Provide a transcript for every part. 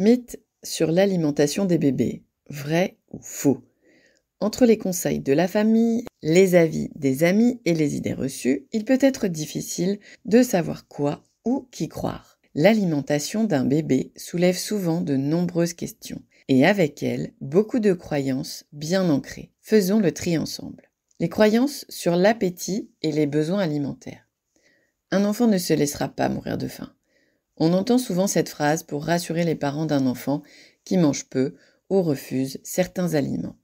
Mythe sur l'alimentation des bébés. Vrai ou faux? Entre les conseils de la famille, les avis des amis et les idées reçues, il peut être difficile de savoir quoi ou qui croire. L'alimentation d'un bébé soulève souvent de nombreuses questions et avec elle, beaucoup de croyances bien ancrées. Faisons le tri ensemble. Les croyances sur l'appétit et les besoins alimentaires. Un enfant ne se laissera pas mourir de faim. On entend souvent cette phrase pour rassurer les parents d'un enfant qui mange peu ou refuse certains aliments.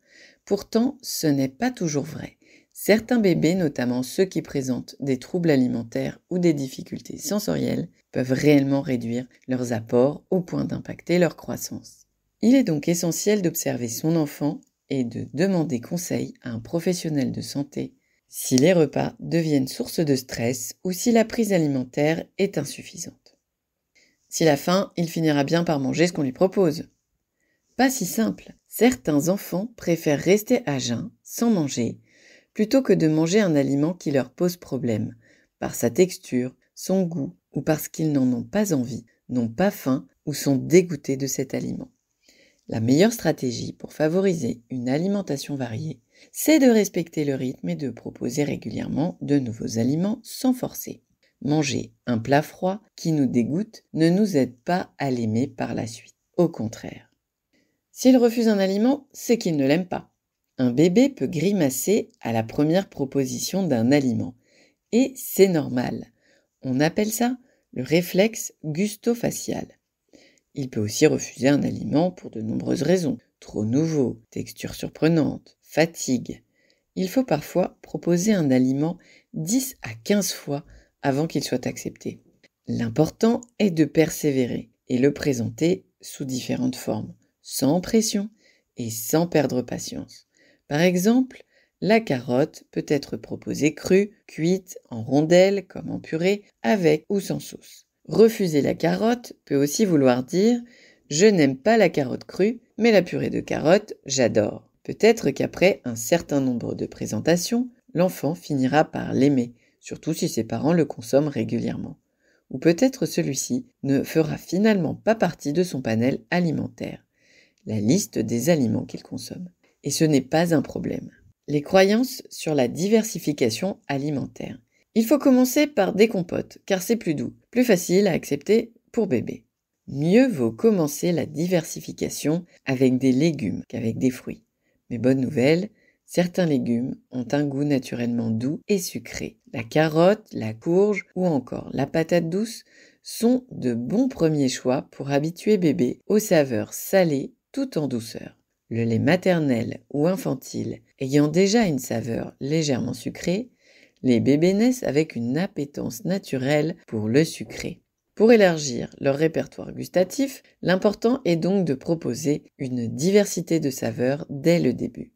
Pourtant, ce n'est pas toujours vrai. Certains bébés, notamment ceux qui présentent des troubles alimentaires ou des difficultés sensorielles, peuvent réellement réduire leurs apports au point d'impacter leur croissance. Il est donc essentiel d'observer son enfant et de demander conseil à un professionnel de santé si les repas deviennent source de stress ou si la prise alimentaire est insuffisante. S'il a faim, il finira bien par manger ce qu'on lui propose. Pas si simple. Certains enfants préfèrent rester à jeun, sans manger, plutôt que de manger un aliment qui leur pose problème, par sa texture, son goût ou parce qu'ils n'en ont pas envie, n'ont pas faim ou sont dégoûtés de cet aliment. La meilleure stratégie pour favoriser une alimentation variée, c'est de respecter le rythme et de proposer régulièrement de nouveaux aliments sans forcer. Manger un plat froid qui nous dégoûte ne nous aide pas à l'aimer par la suite. Au contraire. S'il refuse un aliment, c'est qu'il ne l'aime pas. Un bébé peut grimacer à la première proposition d'un aliment. Et c'est normal. On appelle ça le réflexe gusto-facial. Il peut aussi refuser un aliment pour de nombreuses raisons. Trop nouveau, texture surprenante, fatigue. Il faut parfois proposer un aliment 10 à 15 fois avant qu'il soit accepté. L'important est de persévérer et le présenter sous différentes formes, sans pression et sans perdre patience. Par exemple, la carotte peut être proposée crue, cuite, en rondelles comme en purée, avec ou sans sauce. Refuser la carotte peut aussi vouloir dire « je n'aime pas la carotte crue, mais la purée de carotte, j'adore ». Peut-être qu'après un certain nombre de présentations, l'enfant finira par l'aimer, surtout si ses parents le consomment régulièrement. Ou peut-être celui-ci ne fera finalement pas partie de son panel alimentaire, la liste des aliments qu'il consomme. Et ce n'est pas un problème. Les croyances sur la diversification alimentaire. Il faut commencer par des compotes, car c'est plus doux, plus facile à accepter pour bébé. Mieux vaut commencer la diversification avec des légumes qu'avec des fruits. Mais bonne nouvelle, certains légumes ont un goût naturellement doux et sucré. La carotte, la courge ou encore la patate douce sont de bons premiers choix pour habituer bébé aux saveurs salées tout en douceur. Le lait maternel ou infantile ayant déjà une saveur légèrement sucrée, les bébés naissent avec une appétence naturelle pour le sucré. Pour élargir leur répertoire gustatif, l'important est donc de proposer une diversité de saveurs dès le début.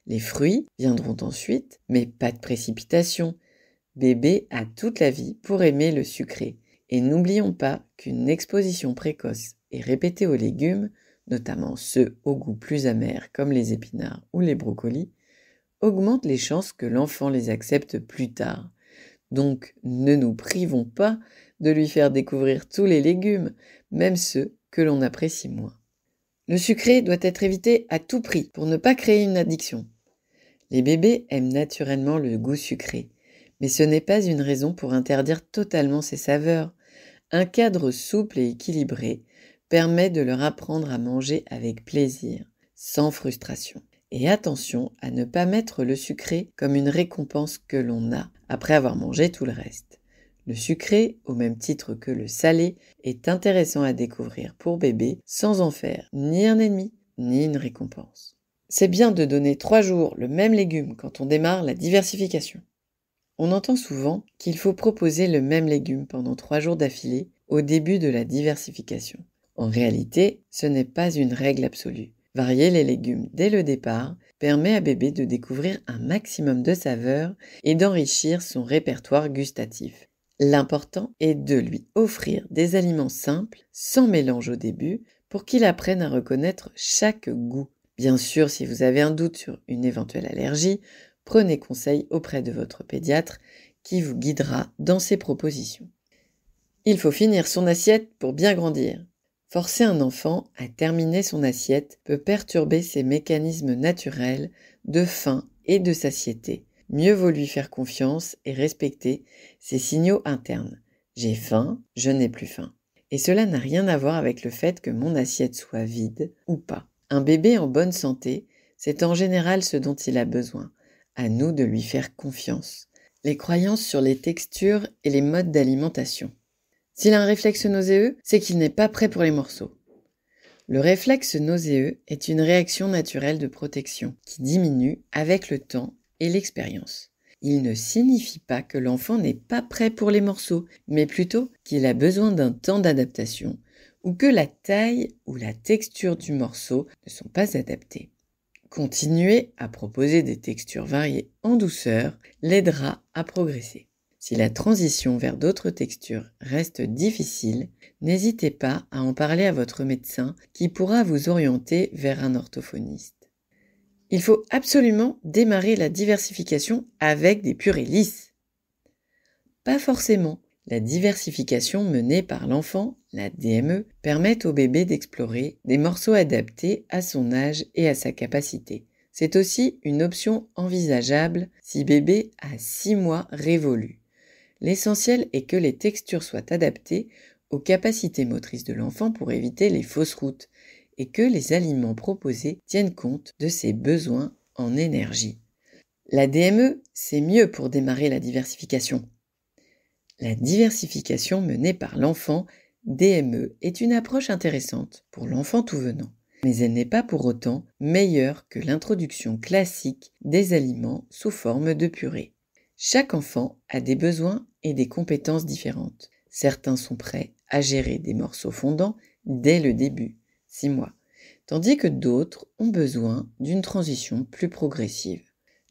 Les fruits viendront ensuite, mais pas de précipitation. Bébé a toute la vie pour aimer le sucré. Et n'oublions pas qu'une exposition précoce et répétée aux légumes, notamment ceux au goût plus amer comme les épinards ou les brocolis, augmente les chances que l'enfant les accepte plus tard. Donc ne nous privons pas de lui faire découvrir tous les légumes, même ceux que l'on apprécie moins. Le sucré doit être évité à tout prix pour ne pas créer une addiction. Les bébés aiment naturellement le goût sucré, mais ce n'est pas une raison pour interdire totalement ces saveurs. Un cadre souple et équilibré permet de leur apprendre à manger avec plaisir, sans frustration. Et attention à ne pas mettre le sucré comme une récompense que l'on a après avoir mangé tout le reste. Le sucré, au même titre que le salé, est intéressant à découvrir pour bébé sans en faire ni un ennemi ni une récompense. C'est bien de donner 3 jours le même légume quand on démarre la diversification. On entend souvent qu'il faut proposer le même légume pendant 3 jours d'affilée au début de la diversification. En réalité, ce n'est pas une règle absolue. Varier les légumes dès le départ permet à bébé de découvrir un maximum de saveurs et d'enrichir son répertoire gustatif. L'important est de lui offrir des aliments simples, sans mélange au début, pour qu'il apprenne à reconnaître chaque goût. Bien sûr, si vous avez un doute sur une éventuelle allergie, prenez conseil auprès de votre pédiatre qui vous guidera dans ses propositions. Il faut finir son assiette pour bien grandir. Forcer un enfant à terminer son assiette peut perturber ses mécanismes naturels de faim et de satiété. Mieux vaut lui faire confiance et respecter ses signaux internes. J'ai faim, je n'ai plus faim. Et cela n'a rien à voir avec le fait que mon assiette soit vide ou pas. Un bébé en bonne santé, c'est en général ce dont il a besoin. À nous de lui faire confiance. Les croyances sur les textures et les modes d'alimentation. S'il a un réflexe nauséeux, c'est qu'il n'est pas prêt pour les morceaux. Le réflexe nauséeux est une réaction naturelle de protection qui diminue avec le temps et l'expérience. Il ne signifie pas que l'enfant n'est pas prêt pour les morceaux, mais plutôt qu'il a besoin d'un temps d'adaptation ou que la taille ou la texture du morceau ne sont pas adaptées. Continuer à proposer des textures variées en douceur l'aidera à progresser. Si la transition vers d'autres textures reste difficile, n'hésitez pas à en parler à votre médecin qui pourra vous orienter vers un orthophoniste. Il faut absolument démarrer la diversification avec des purées lisses. Pas forcément. La diversification menée par l'enfant, la DME, permet au bébé d'explorer des morceaux adaptés à son âge et à sa capacité. C'est aussi une option envisageable si bébé a 6 mois révolus. L'essentiel est que les textures soient adaptées aux capacités motrices de l'enfant pour éviter les fausses routes et que les aliments proposés tiennent compte de ses besoins en énergie. La DME, c'est mieux pour démarrer la diversification. La diversification menée par l'enfant DME est une approche intéressante pour l'enfant tout venant, mais elle n'est pas pour autant meilleure que l'introduction classique des aliments sous forme de purée. Chaque enfant a des besoins et des compétences différentes. Certains sont prêts à gérer des morceaux fondants dès le début, 6 mois, tandis que d'autres ont besoin d'une transition plus progressive.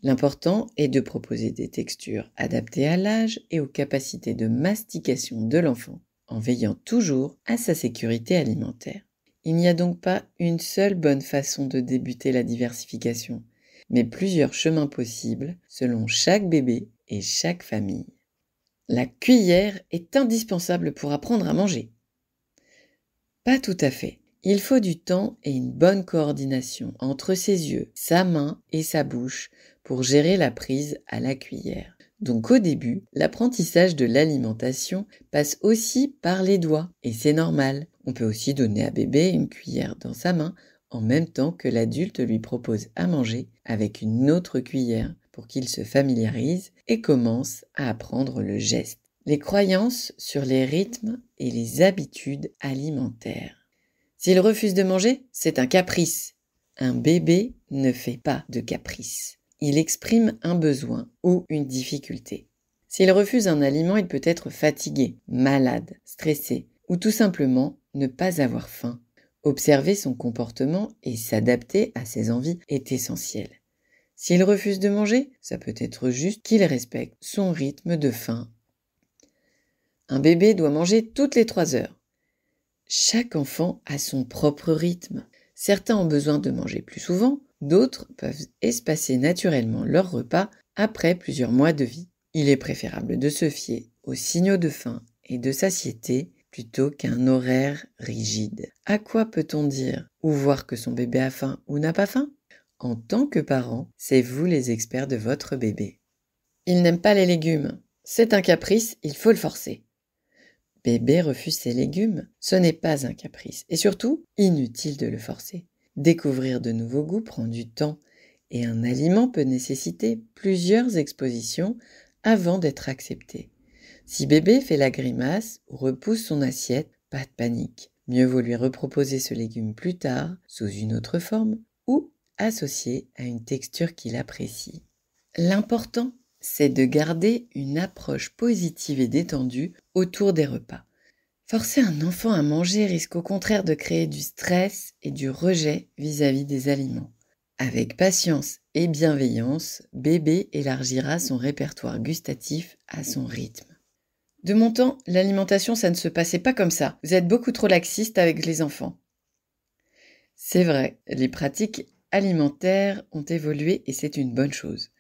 L'important est de proposer des textures adaptées à l'âge et aux capacités de mastication de l'enfant, en veillant toujours à sa sécurité alimentaire. Il n'y a donc pas une seule bonne façon de débuter la diversification, mais plusieurs chemins possibles selon chaque bébé et chaque famille. La cuillère est indispensable pour apprendre à manger. Pas tout à fait. Il faut du temps et une bonne coordination entre ses yeux, sa main et sa bouche pour gérer la prise à la cuillère. Donc au début, l'apprentissage de l'alimentation passe aussi par les doigts et c'est normal. On peut aussi donner à bébé une cuillère dans sa main en même temps que l'adulte lui propose à manger avec une autre cuillère pour qu'il se familiarise et commence à apprendre le geste. Les croyances sur les rythmes et les habitudes alimentaires. S'il refuse de manger, c'est un caprice. Un bébé ne fait pas de caprice. Il exprime un besoin ou une difficulté. S'il refuse un aliment, il peut être fatigué, malade, stressé ou tout simplement ne pas avoir faim. Observer son comportement et s'adapter à ses envies est essentiel. S'il refuse de manger, ça peut être juste qu'il respecte son rythme de faim. Un bébé doit manger toutes les 3 heures. Chaque enfant a son propre rythme. Certains ont besoin de manger plus souvent, d'autres peuvent espacer naturellement leur repas après plusieurs mois de vie. Il est préférable de se fier aux signaux de faim et de satiété plutôt qu'un horaire rigide. À quoi peut-on dire ou voir que son bébé a faim ou n'a pas faim? En tant que parent, c'est vous les experts de votre bébé. Il n'aime pas les légumes. C'est un caprice, il faut le forcer. Bébé refuse ses légumes, ce n'est pas un caprice, et surtout, inutile de le forcer. Découvrir de nouveaux goûts prend du temps, et un aliment peut nécessiter plusieurs expositions avant d'être accepté. Si bébé fait la grimace ou repousse son assiette, pas de panique. Mieux vaut lui reproposer ce légume plus tard, sous une autre forme, ou associé à une texture qu'il apprécie. L'important, c'est de garder une approche positive et détendue autour des repas. Forcer un enfant à manger risque au contraire de créer du stress et du rejet vis-à-vis des aliments. Avec patience et bienveillance, bébé élargira son répertoire gustatif à son rythme. De mon temps, l'alimentation, ça ne se passait pas comme ça. Vous êtes beaucoup trop laxiste avec les enfants. C'est vrai, les pratiques alimentaires ont évolué et c'est une bonne chose.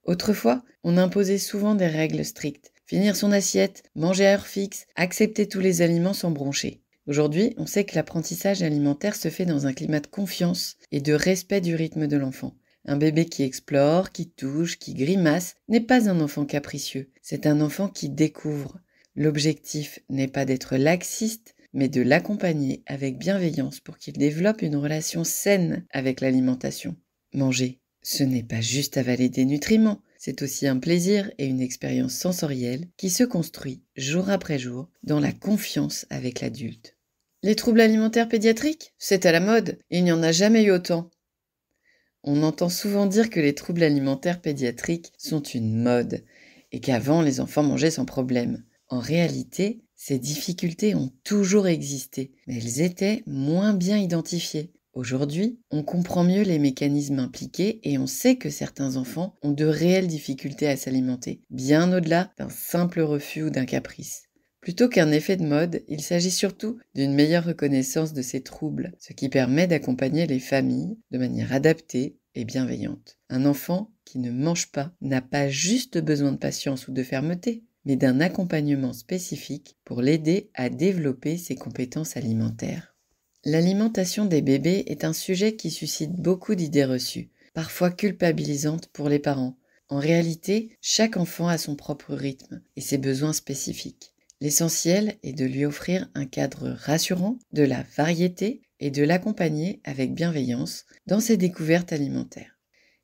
Autrefois, on imposait souvent des règles strictes. Finir son assiette, manger à heure fixe, accepter tous les aliments sans broncher. Aujourd'hui, on sait que l'apprentissage alimentaire se fait dans un climat de confiance et de respect du rythme de l'enfant. Un bébé qui explore, qui touche, qui grimace n'est pas un enfant capricieux, c'est un enfant qui découvre. L'objectif n'est pas d'être laxiste, mais de l'accompagner avec bienveillance pour qu'il développe une relation saine avec l'alimentation. Manger, ce n'est pas juste avaler des nutriments, c'est aussi un plaisir et une expérience sensorielle qui se construit jour après jour dans la confiance avec l'adulte. Les troubles alimentaires pédiatriques, c'est à la mode, il n'y en a jamais eu autant. On entend souvent dire que les troubles alimentaires pédiatriques sont une mode et qu'avant les enfants mangeaient sans problème. En réalité, ces difficultés ont toujours existé, mais elles étaient moins bien identifiées. Aujourd'hui, on comprend mieux les mécanismes impliqués et on sait que certains enfants ont de réelles difficultés à s'alimenter, bien au-delà d'un simple refus ou d'un caprice. Plutôt qu'un effet de mode, il s'agit surtout d'une meilleure reconnaissance de ces troubles, ce qui permet d'accompagner les familles de manière adaptée et bienveillante. Un enfant qui ne mange pas n'a pas juste besoin de patience ou de fermeté, mais d'un accompagnement spécifique pour l'aider à développer ses compétences alimentaires. L'alimentation des bébés est un sujet qui suscite beaucoup d'idées reçues, parfois culpabilisantes pour les parents. En réalité, chaque enfant a son propre rythme et ses besoins spécifiques. L'essentiel est de lui offrir un cadre rassurant, de la variété et de l'accompagner avec bienveillance dans ses découvertes alimentaires.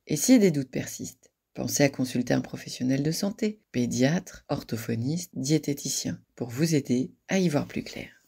Et si des doutes persistent, pensez à consulter un professionnel de santé, pédiatre, orthophoniste, diététicien, pour vous aider à y voir plus clair.